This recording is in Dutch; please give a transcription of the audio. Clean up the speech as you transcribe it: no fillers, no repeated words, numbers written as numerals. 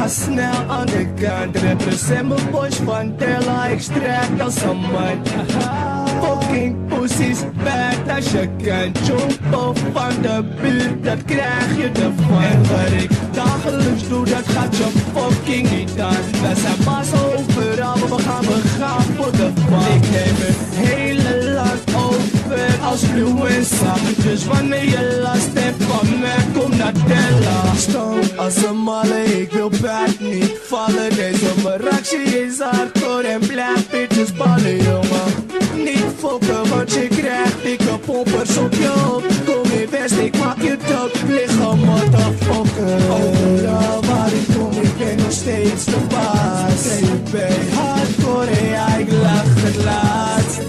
ga snel aan de kant. Represent mijn boys van Tella, ik strijk als een man. Fucking pussies, bad als je kan. Jumbo van de buurt, dat krijg je ervan. En wat ik dagelijks doe, dat gaat je fucking niet aan. We zijn pas overal, maar we gaan voor de van. Ik neem het hele land over als ruw en zacht. Dus wanneer je last hebt van mij, kom naar Tella. Stom als een malle, ik wil back niet vallen. Deze mijn reactie is hardcore en blijft